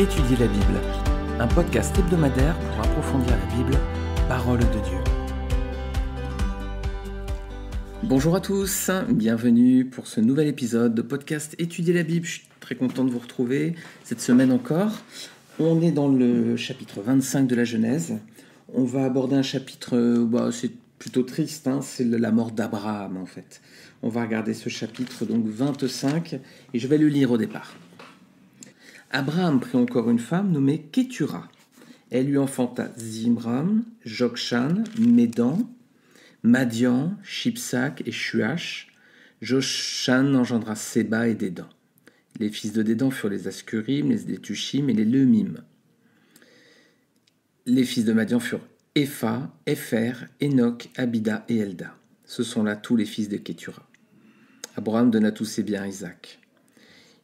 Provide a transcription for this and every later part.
Étudier la Bible, un podcast hebdomadaire pour approfondir la Bible, parole de Dieu. Bonjour à tous, bienvenue pour ce nouvel épisode de podcast Étudier la Bible. Je suis très content de vous retrouver cette semaine encore. On est dans le chapitre 25 de la Genèse. On va aborder un chapitre, c'est plutôt triste, c'est la mort d'Abraham en fait. On va regarder ce chapitre donc 25 et je vais le lire au départ. Abraham prit encore une femme nommée Kétura. Elle lui enfanta Zimram, Jokshan, Médan, Madian, Shipsak et Shuach. Jokshan engendra Séba et Dédan. Les fils de Dédan furent les Ascurim, les Létushim et les Leumim. Les fils de Madian furent Épha, Épher, Enoch, Abida et Elda. Ce sont là tous les fils de Kétura. Abraham donna tous ses biens à Isaac.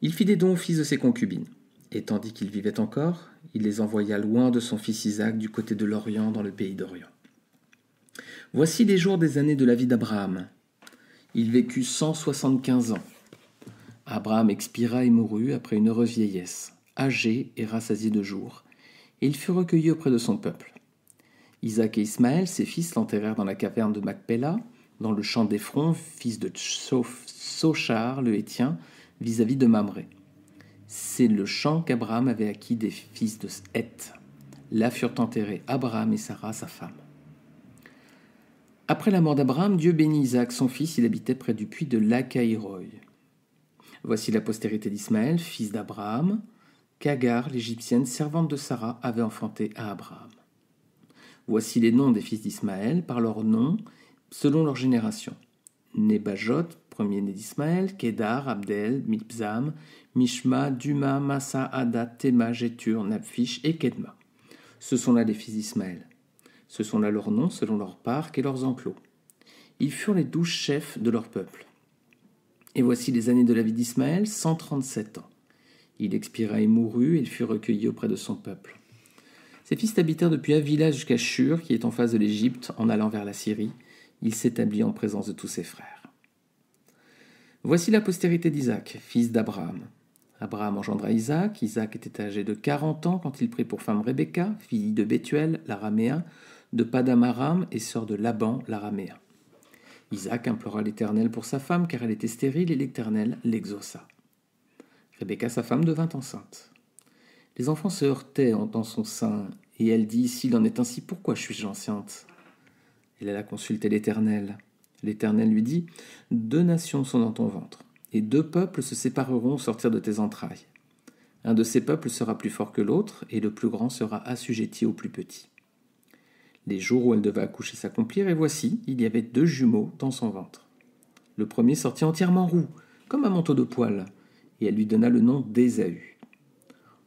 Il fit des dons aux fils de ses concubines. Et tandis qu'il vivait encore, il les envoya loin de son fils Isaac du côté de l'Orient dans le pays d'Orient. Voici les jours des années de la vie d'Abraham. Il vécut 175 ans. Abraham expira et mourut après une heureuse vieillesse, âgé et rassasié de jours, et il fut recueilli auprès de son peuple. Isaac et Ismaël, ses fils, l'enterrèrent dans la caverne de Macpéla, dans le champ d'Éphron, fils de Sochar, le Hétien, vis-à-vis de Mamré. C'est le champ qu'Abraham avait acquis des fils de Heth. Là furent enterrés Abraham et Sarah, sa femme. Après la mort d'Abraham, Dieu bénit Isaac, son fils. Il habitait près du puits de Lacaïroï. Voici la postérité d'Ismaël, fils d'Abraham, qu'Agar, l'Égyptienne, servante de Sarah, avait enfanté à Abraham. Voici les noms des fils d'Ismaël, par leurs noms, selon leur génération. Nebajot, premier-né d'Ismaël, Kédar, Abdel, Mibzam, Mishma, Duma, Massa, Hadad, Théma, Jétur, Naphish et Kedma. Ce sont là les fils d'Ismaël. Ce sont là leurs noms selon leurs parcs et leurs enclos. Ils furent les 12 chefs de leur peuple. Et voici les années de la vie d'Ismaël, 137 ans. Il expira et mourut, et il fut recueilli auprès de son peuple. Ses fils habitèrent depuis Havila jusqu'à Shur, qui est en face de l'Égypte, en allant vers la Syrie. Il s'établit en présence de tous ses frères. Voici la postérité d'Isaac, fils d'Abraham. Abraham engendra Isaac. Isaac était âgé de 40 ans quand il prit pour femme Rebecca, fille de Bethuel, l'araméen, de Padam-aram et sœur de Laban, l'araméen. Isaac implora l'Éternel pour sa femme, car elle était stérile, et l'Éternel l'exauça. Rebecca, sa femme, devint enceinte. Les enfants se heurtaient dans son sein, et elle dit, « S'il en est ainsi, pourquoi suis-je enceinte ?» Elle alla consulter l'Éternel. L'Éternel lui dit, « 2 nations sont dans ton ventre, et 2 peuples se sépareront au sortir de tes entrailles. Un de ces peuples sera plus fort que l'autre, et le plus grand sera assujetti au plus petit. » Les jours où elle devait accoucher s'accomplirent, et voici, il y avait 2 jumeaux dans son ventre. Le premier sortit entièrement roux, comme un manteau de poil, et elle lui donna le nom d'Ésaü.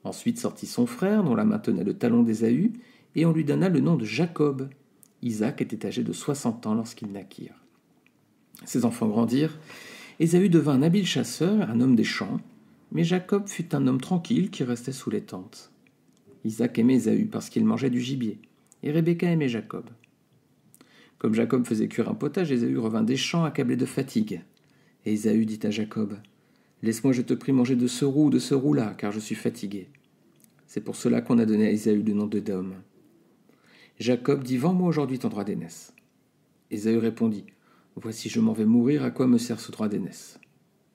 Ensuite sortit son frère, dont la main tenait le talon d'Ésaü, et on lui donna le nom de Jacob. Isaac était âgé de 60 ans lorsqu'ils naquirent. Ses enfants grandirent. Ésaü devint un habile chasseur, un homme des champs, mais Jacob fut un homme tranquille qui restait sous les tentes. Isaac aimait Ésaü parce qu'il mangeait du gibier, et Rebecca aimait Jacob. Comme Jacob faisait cuire un potage, Ésaü revint des champs accablé de fatigue. Et Ésaü dit à Jacob, « Laisse-moi, je te prie, manger de ce roux-là, car je suis fatigué. » C'est pour cela qu'on a donné à Ésaü le nom d'Édom. Jacob dit, « Vends-moi aujourd'hui ton droit d'aînesse. » Ésaü répondit, « Voici, je m'en vais mourir, à quoi me sert ce droit d'aînesse ?»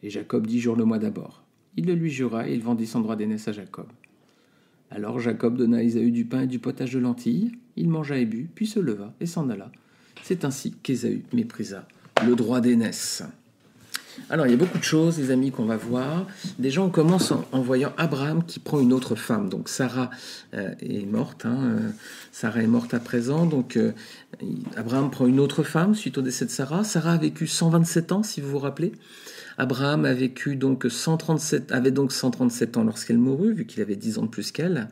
Et Jacob dit, « Jure-le-moi d'abord. » Il le lui jura, et il vendit son droit d'aînesse à Jacob. Alors Jacob donna à Ésaü du pain et du potage de lentilles. Il mangea et but, puis se leva et s'en alla. C'est ainsi qu'Ésaü méprisa le droit d'aînesse. Alors, il y a beaucoup de choses, les amis, qu'on va voir. Déjà, on commence en voyant Abraham qui prend une autre femme. Donc, Sarah est morte. Sarah est morte à présent. Donc, Abraham prend une autre femme suite au décès de Sarah. Sarah a vécu 127 ans, si vous vous rappelez. Abraham a vécu donc avait donc 137 ans lorsqu'elle mourut, vu qu'il avait 10 ans de plus qu'elle.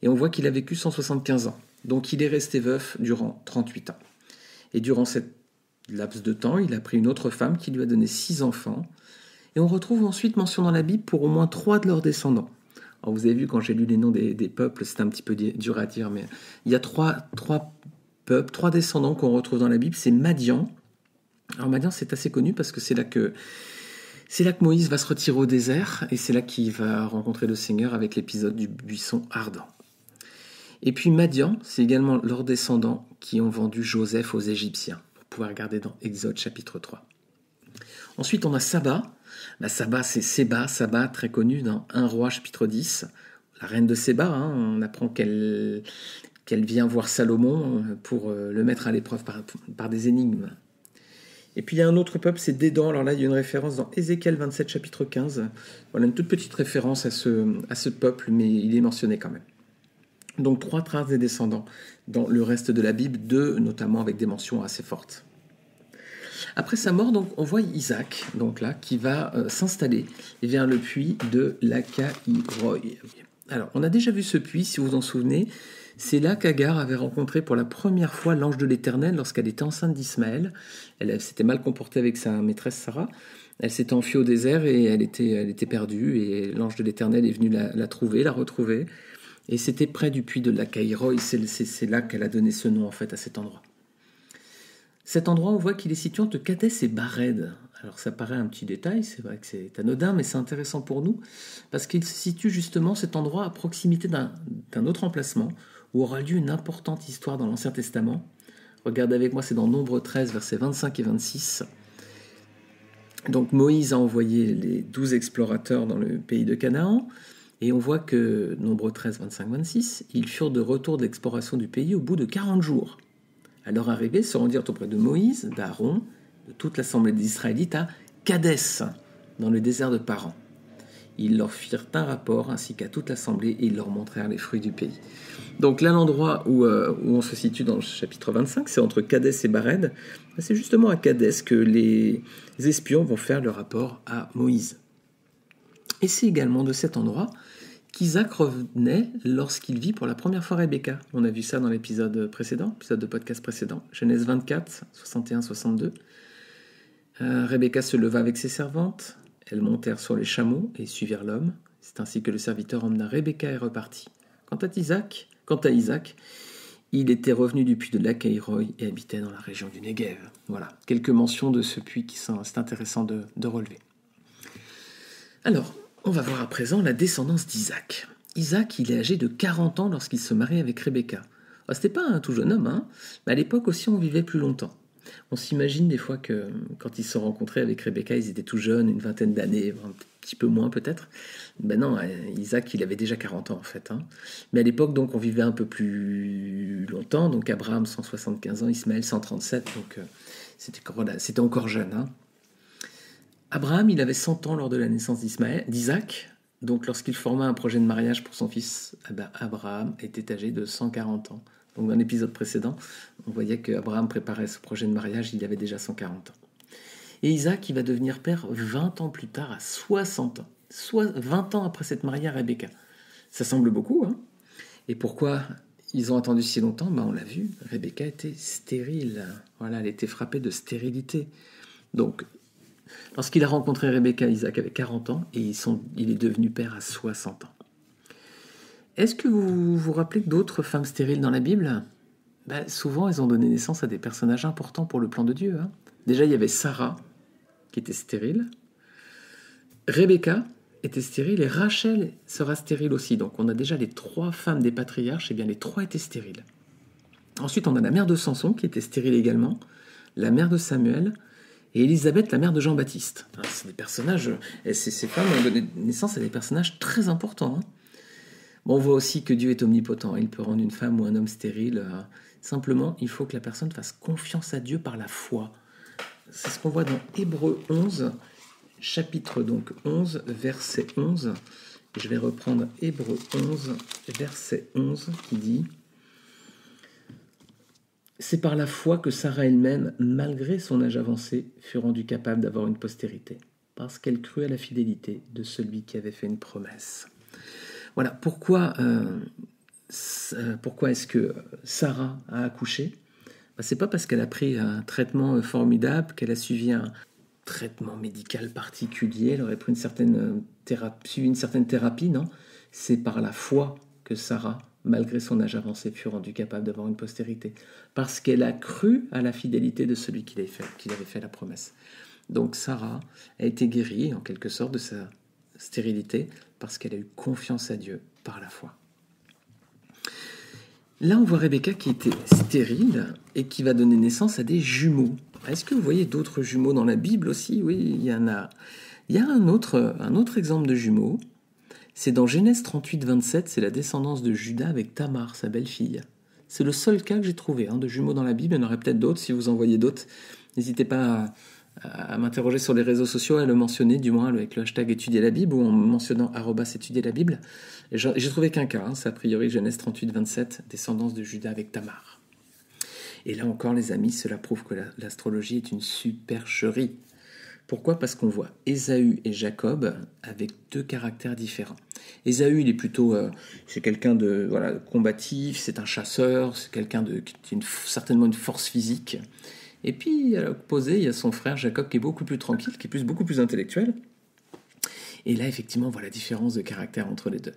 Et on voit qu'il a vécu 175 ans. Donc, il est resté veuf durant 38 ans. Et durant cette laps de temps, il a pris une autre femme qui lui a donné 6 enfants. Et on retrouve ensuite mention dans la Bible pour au moins 3 de leurs descendants. Alors vous avez vu, quand j'ai lu les noms des peuples, c'était un petit peu dur à dire, mais il y a 3 peuples, 3 descendants qu'on retrouve dans la Bible. C'est Madian. Alors Madian, c'est assez connu parce que c'est là que C'est là que Moïse va se retirer au désert, et c'est là qu'il va rencontrer le Seigneur avec l'épisode du buisson ardent. Et puis Madian, c'est également leurs descendants qui ont vendu Joseph aux Égyptiens. Vous pouvez regarder dans Exode chapitre 3. Ensuite, on a Saba. Saba, c'est Séba, Saba, très connu dans 1 Roi chapitre 10. La reine de Séba, on apprend qu'elle vient voir Salomon pour le mettre à l'épreuve par des énigmes. Et puis il y a un autre peuple, c'est Dédan. Alors là, il y a une référence dans Ézéchiel 27, chapitre 15. Voilà une toute petite référence à ce peuple, mais il est mentionné quand même. Donc 3 traces des descendants dans le reste de la Bible, 2 notamment avec des mentions assez fortes. Après sa mort, donc, on voit Isaac, donc là, qui va s'installer vers le puits de Lacaïroï. Alors, on a déjà vu ce puits, si vous vous en souvenez. C'est là qu'Agar avait rencontré pour la première fois l'ange de l'Éternel lorsqu'elle était enceinte d'Ismaël. Elle s'était mal comportée avec sa maîtresse Sarah. Elle s'était enfuie au désert et elle était perdue. Et l'ange de l'Éternel est venu la trouver, la retrouver. Et c'était près du puits de Lacaïroï. C'est là qu'elle a donné ce nom en fait à cet endroit. Cet endroit, on voit qu'il est situé entre Kadès et Bared. Alors ça paraît un petit détail, c'est vrai que c'est anodin, mais c'est intéressant pour nous, parce qu'il se situe justement cet endroit à proximité d'un autre emplacement, où aura lieu une importante histoire dans l'Ancien Testament. Regardez avec moi, c'est dans Nombre 13, versets 25 et 26. Donc Moïse a envoyé les 12 explorateurs dans le pays de Canaan, et on voit que, Nombre 13, 25, 26, ils furent de retour de l'exploration du pays au bout de 40 jours. À leur arrivée, se rendirent auprès de Moïse, d'Aaron, de toute l'assemblée des Israélites à Kadès, dans le désert de Paran. Ils leur firent un rapport ainsi qu'à toute l'assemblée et ils leur montrèrent les fruits du pays. Donc là, l'endroit où on se situe dans le chapitre 25, c'est entre Kadès et Bared. C'est justement à Kadès que les espions vont faire le rapport à Moïse. Et c'est également de cet endroit qu'Isaac revenait lorsqu'il vit pour la première fois Rebecca. On a vu ça dans l'épisode de podcast précédent, Genèse 24, 61-62. Rebecca se leva avec ses servantes, elles montèrent sur les chameaux et suivirent l'homme. C'est ainsi que le serviteur emmena Rebecca et repartit. Quant à Isaac, il était revenu du puits de Lacaïroï et habitait dans la région du Negev. Voilà, quelques mentions de ce puits c'est intéressant de relever. Alors, on va voir à présent la descendance d'Isaac. Isaac, il est âgé de 40 ans lorsqu'il se marie avec Rebecca. C'était pas un tout jeune homme, mais à l'époque aussi on vivait plus longtemps. On s'imagine des fois que quand ils se sont rencontrés avec Rebecca, ils étaient tout jeunes, une vingtaine d'années, un petit peu moins peut-être. Ben non, Isaac, il avait déjà 40 ans en fait. Mais à l'époque, donc, on vivait un peu plus longtemps. Donc Abraham, 175 ans, Ismaël, 137. Donc c'était encore jeune. Abraham, il avait 100 ans lors de la naissance d'Isaac. Donc lorsqu'il forma un projet de mariage pour son fils, Abraham était âgé de 140 ans. Donc dans l'épisode précédent, on voyait qu'Abraham préparait ce projet de mariage, il avait déjà 140 ans. Et Isaac, il va devenir père 20 ans plus tard, à 60 ans. Soit 20 ans après s'être marié à Rebecca. Ça semble beaucoup, Et pourquoi ils ont attendu si longtemps ? On l'a vu, Rebecca était stérile. Voilà, elle était frappée de stérilité. Donc, lorsqu'il a rencontré Rebecca, Isaac avait 40 ans et il est devenu père à 60 ans. Est-ce que vous vous rappelez d'autres femmes stériles dans la Bible ? Souvent, elles ont donné naissance à des personnages importants pour le plan de Dieu. Déjà, il y avait Sarah, qui était stérile. Rebecca était stérile et Rachel sera stérile aussi. Donc, on a déjà les 3 femmes des patriarches, et bien les 3 étaient stériles. Ensuite, on a la mère de Samson, qui était stérile également, la mère de Samuel, et Élisabeth, la mère de Jean-Baptiste. C'est des personnages, ces femmes ont donné naissance à des personnages très importants. On voit aussi que Dieu est omnipotent. Il peut rendre une femme ou un homme stérile. Simplement, il faut que la personne fasse confiance à Dieu par la foi. C'est ce qu'on voit dans Hébreux 11, chapitre donc 11, verset 11. Je vais reprendre Hébreux 11, verset 11, qui dit « C'est par la foi que Sarah elle-même, malgré son âge avancé, fut rendue capable d'avoir une postérité, parce qu'elle crut à la fidélité de celui qui avait fait une promesse. » Voilà, pourquoi est-ce que Sarah a accouché ? C'est pas parce qu'elle a pris un traitement formidable, qu'elle a suivi un traitement médical particulier, elle aurait pris suivi une certaine thérapie, non ? C'est par la foi que Sarah, malgré son âge avancé, fut rendue capable d'avoir une postérité. Parce qu'elle a cru à la fidélité de celui qui avait fait la promesse. Donc Sarah a été guérie en quelque sorte de sa stérilité parce qu'elle a eu confiance à Dieu par la foi. Là, on voit Rebecca qui était stérile et qui va donner naissance à des jumeaux. Est-ce que vous voyez d'autres jumeaux dans la Bible aussi? Oui, il y en a. Il y a un autre exemple de jumeaux. C'est dans Genèse 38, 27, c'est la descendance de Judas avec Tamar, sa belle-fille. C'est le seul cas que j'ai trouvé de jumeaux dans la Bible. Il y en aurait peut-être d'autres. Si vous en voyez d'autres, n'hésitez pas à m'interroger sur les réseaux sociaux, à le mentionner, du moins avec le hashtag étudier la Bible ou en mentionnant @étudier la Bible. Et j'ai trouvé qu'un cas, c'est a priori Genèse 38, 27, descendance de Judas avec Tamar. Et là encore, les amis, cela prouve que l'astrologie est une supercherie. Pourquoi ? Parce qu'on voit Ésaü et Jacob avec deux caractères différents. Ésaü, il est plutôt, c'est quelqu'un de combatif, c'est un chasseur, c'est quelqu'un qui a certainement une force physique. Et puis à l'opposé, il y a son frère Jacob qui est beaucoup plus tranquille, qui est beaucoup plus intellectuel. Et là, effectivement, on voit la différence de caractère entre les deux.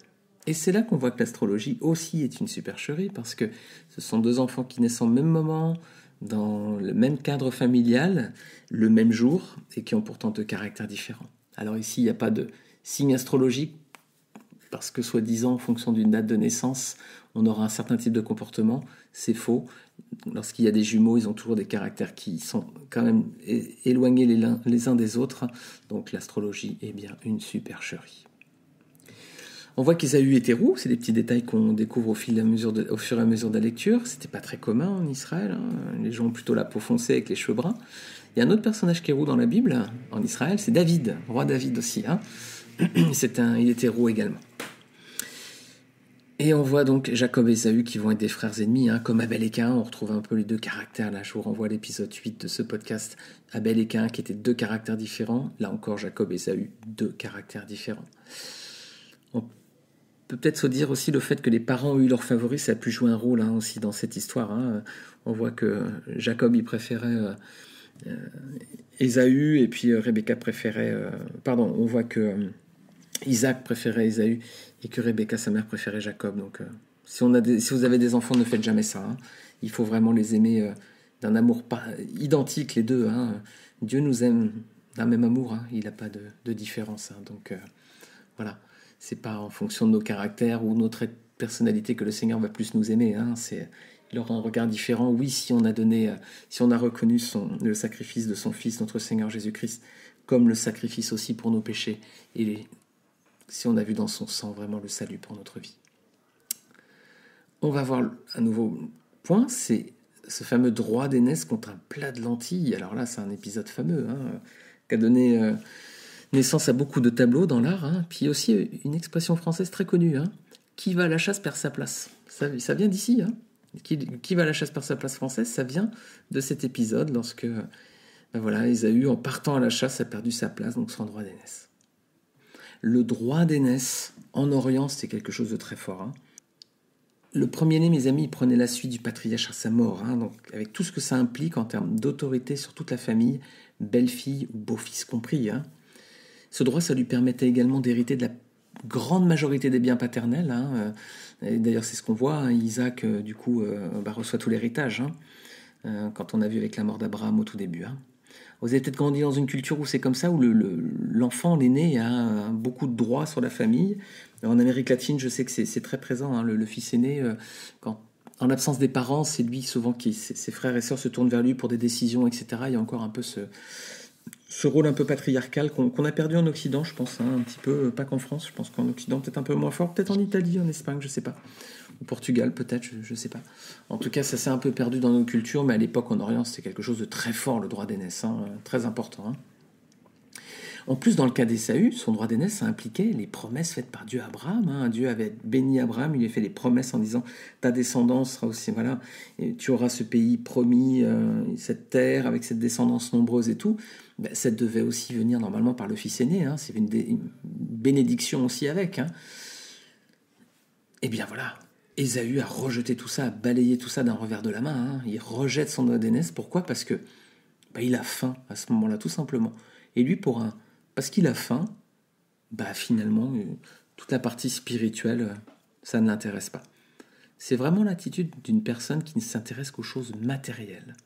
Et c'est là qu'on voit que l'astrologie aussi est une supercherie, parce que ce sont deux enfants qui naissent au même moment, dans le même cadre familial, le même jour, et qui ont pourtant deux caractères différents. Alors ici, il n'y a pas de signe astrologique, parce que soi-disant, en fonction d'une date de naissance, on aura un certain type de comportement. C'est faux. Lorsqu'il y a des jumeaux, ils ont toujours des caractères qui sont quand même éloignés les uns des autres. Donc l'astrologie est bien une supercherie. On voit qu'Ésaü était roux, c'est des petits détails qu'on découvre au fur et à mesure de la lecture. C'était pas très commun en Israël, les gens ont plutôt la peau foncée avec les cheveux bruns. Il y a un autre personnage qui est roux dans la Bible, en Israël, c'est David, roi David aussi. Il était roux également. Et on voit donc Jacob et Ésaü qui vont être des frères ennemis, comme Abel et Caïn. On retrouve un peu les deux caractères. Là, je vous renvoie à l'épisode 8 de ce podcast. Abel et Caïn qui étaient deux caractères différents. Là encore, Jacob et Ésaü, deux caractères différents. On peut peut-être se dire aussi le fait que les parents ont eu leurs favoris, ça a pu jouer un rôle aussi dans cette histoire. On voit que Jacob, il préférait Ésaü, et puis Rebecca préférait... on voit que Isaac préférait Ésaü, et que Rebecca, sa mère, préférait Jacob. Donc, si vous avez des enfants, ne faites jamais ça. Il faut vraiment les aimer d'un amour identique, les deux. Dieu nous aime d'un même amour. Il n'a pas de différence. Donc, voilà. C'est pas en fonction de nos caractères ou notre personnalité que le Seigneur va plus nous aimer. Il aura un regard différent. Oui, si on a reconnu le sacrifice de son Fils, notre Seigneur Jésus-Christ, comme le sacrifice aussi pour nos péchés, et si on a vu dans son sang vraiment le salut pour notre vie. On va voir un nouveau point, c'est ce fameux droit d'aînesse contre un plat de lentilles. Alors là, c'est un épisode fameux, qui a donné naissance à beaucoup de tableaux dans l'art, puis aussi une expression française très connue, qui va à la chasse perd sa place. Ça vient d'ici, qui va à la chasse perd sa place française, ça vient de cet épisode, lorsque Ésaü, en partant à la chasse, a perdu sa place, donc son droit d'aînesse. Le droit d'aînesse, en Orient, c'est quelque chose de très fort. Le premier-né, mes amis, il prenait la suite du patriarche à sa mort, donc avec tout ce que ça implique en termes d'autorité sur toute la famille, belle-fille ou beau-fils compris. Ce droit, ça lui permettait également d'hériter de la grande majorité des biens paternels. Et d'ailleurs, c'est ce qu'on voit. Isaac, reçoit tout l'héritage, quand on a vu avec la mort d'Abraham au tout début. Vous avez peut-être grandi dans une culture où c'est comme ça, où l'enfant, l'aîné, a beaucoup de droits sur la famille. En Amérique latine, je sais que c'est très présent. Le fils aîné, en l'absence des parents, c'est lui souvent ses frères et sœurs se tournent vers lui pour des décisions, etc. Il y a encore un peu ce rôle un peu patriarcal qu'on a perdu en Occident, je pense, un petit peu, pas qu'en France, je pense qu'en Occident, peut-être un peu moins fort, peut-être en Italie, en Espagne, je sais pas. Au Portugal, peut-être, je sais pas. En tout cas, ça s'est un peu perdu dans nos cultures, mais à l'époque, en Orient, c'était quelque chose de très fort, le droit d'aînesse, très important. En plus, dans le cas d'Ésaü, son droit d'aînesse, ça impliquait les promesses faites par Dieu à Abraham. Dieu avait béni Abraham, il lui a fait des promesses en disant « ta descendance sera aussi, et tu auras ce pays promis, cette terre, avec cette descendance nombreuse et tout ». Ça devait aussi venir normalement par le fils aîné, c'est une bénédiction aussi avec. Et bien voilà, Ésaü a rejeté tout ça, a balayé tout ça d'un revers de la main. Il rejette son droit d'aînesse. Pourquoi ? Parce que il a faim à ce moment-là, tout simplement. Et lui, parce qu'il a faim, finalement, toute la partie spirituelle, ça ne l'intéresse pas. C'est vraiment l'attitude d'une personne qui ne s'intéresse qu'aux choses matérielles.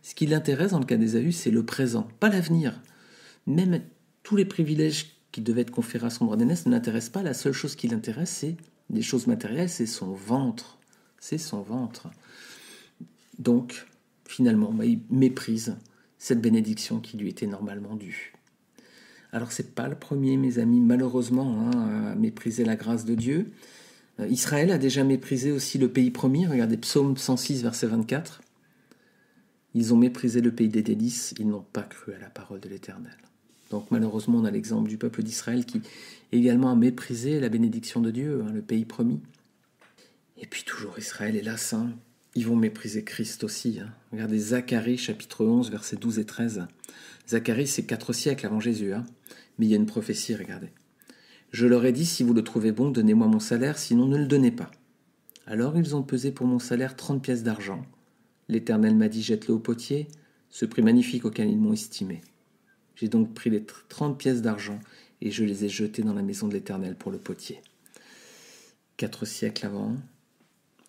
Ce qui l'intéresse dans le cas d'Ésaü, c'est le présent, pas l'avenir. même tous les privilèges qui devaient être conférés à son droit d'aînesse ne l'intéressent pas. La seule chose qui l'intéresse, c'est des choses matérielles, c'est son ventre. C'est son ventre. Donc, finalement, il méprise cette bénédiction qui lui était normalement due. Alors, c'est pas le premier, mes amis, malheureusement, à mépriser la grâce de Dieu. Israël a déjà méprisé aussi le pays promis. Regardez Psaume 106, verset 24. Ils ont méprisé le pays des délices, ils n'ont pas cru à la parole de l'Éternel. Donc malheureusement, on a l'exemple du peuple d'Israël qui également a méprisé la bénédiction de Dieu, le pays promis. Et puis toujours Israël, hélas, ils vont mépriser Christ aussi. Regardez Zacharie, chapitre 11, versets 12 et 13. Zacharie, c'est 4 siècles avant Jésus, mais il y a une prophétie, regardez. « Je leur ai dit, si vous le trouvez bon, donnez-moi mon salaire, sinon ne le donnez pas. Alors ils ont pesé pour mon salaire 30 pièces d'argent. L'Éternel m'a dit, jette-le au potier, ce prix magnifique auquel ils m'ont estimé. J'ai donc pris les 30 pièces d'argent et je les ai jetées dans la maison de l'Éternel pour le potier. » 4 siècles avant,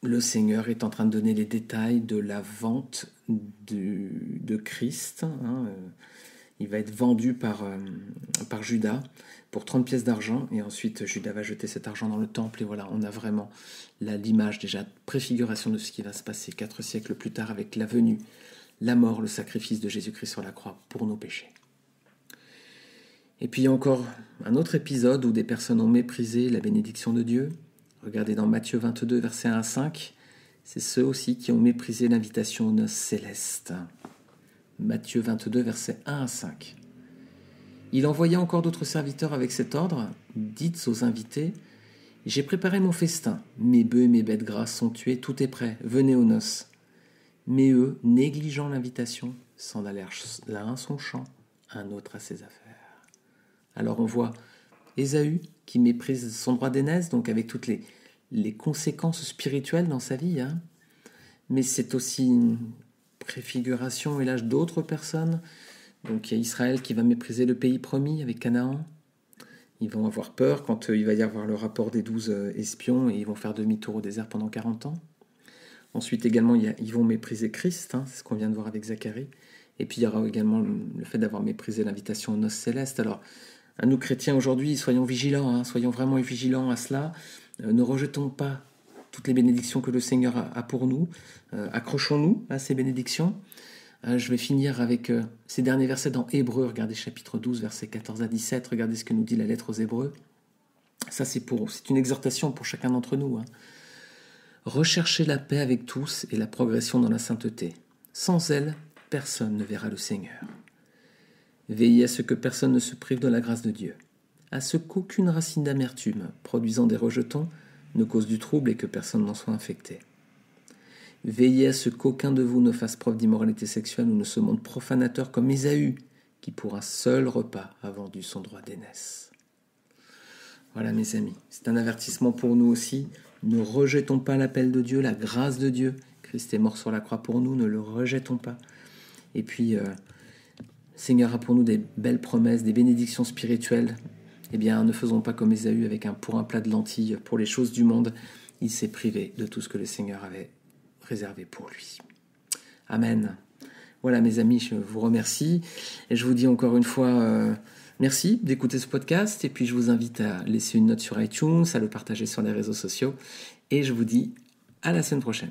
le Seigneur est en train de donner les détails de la vente de Christ. Il va être vendu par Judas pour 30 pièces d'argent, et ensuite Judas va jeter cet argent dans le temple, et voilà, on a vraiment l'image déjà, préfiguration de ce qui va se passer 4 siècles plus tard avec la venue, la mort, le sacrifice de Jésus-Christ sur la croix pour nos péchés. Et puis il y a encore un autre épisode où des personnes ont méprisé la bénédiction de Dieu. Regardez dans Matthieu 22, versets 1 à 5, c'est ceux aussi qui ont méprisé l'invitation aux noces célestes. Matthieu 22, versets 1 à 5. Il envoya encore d'autres serviteurs avec cet ordre. Dites aux invités, « J'ai préparé mon festin, mes bœufs et mes bêtes grasses sont tués, tout est prêt, venez aux noces. » Mais eux, négligeant l'invitation, s'en allèrent l'un à son champ, un autre à ses affaires. Alors on voit Ésaü qui méprise son droit d'aînesse, donc avec toutes les conséquences spirituelles dans sa vie. Mais c'est aussi une préfiguration, hélas, d'autres personnes. Donc il y a Israël qui va mépriser le pays promis avec Canaan. Ils vont avoir peur quand il va y avoir le rapport des 12 espions et ils vont faire demi-tour au désert pendant 40 ans. Ensuite également, ils vont mépriser Christ, c'est ce qu'on vient de voir avec Zacharie. Et puis il y aura également le fait d'avoir méprisé l'invitation aux noces célestes. Alors, à nous chrétiens aujourd'hui, soyons vigilants, soyons vraiment vigilants à cela. Ne rejetons pas toutes les bénédictions que le Seigneur a pour nous. Accrochons-nous à ces bénédictions. Je vais finir avec ces derniers versets dans Hébreux. Regardez chapitre 12, versets 14 à 17. Regardez ce que nous dit la lettre aux Hébreux. Ça, c'est une exhortation pour chacun d'entre nous. Recherchez la paix avec tous et la progression dans la sainteté. Sans elle, personne ne verra le Seigneur. Veillez à ce que personne ne se prive de la grâce de Dieu, à ce qu'aucune racine d'amertume, produisant des rejetons, ne cause du trouble et que personne n'en soit infecté. Veillez à ce qu'aucun de vous ne fasse preuve d'immoralité sexuelle ou ne se montre profanateur comme Ésaü, qui pour un seul repas a vendu son droit d'aînesse. Voilà mes amis, c'est un avertissement pour nous aussi. Ne rejetons pas l'appel de Dieu, la grâce de Dieu. Christ est mort sur la croix pour nous, ne le rejetons pas. Et puis, Seigneur a pour nous des belles promesses, des bénédictions spirituelles. Eh bien, ne faisons pas comme Ésaü avec pour un plat de lentilles pour les choses du monde. Il s'est privé de tout ce que le Seigneur avait réservé pour lui. Amen. Voilà mes amis, je vous remercie. Et je vous dis encore une fois merci d'écouter ce podcast. Et puis je vous invite à laisser une note sur iTunes, à le partager sur les réseaux sociaux. Et je vous dis à la semaine prochaine.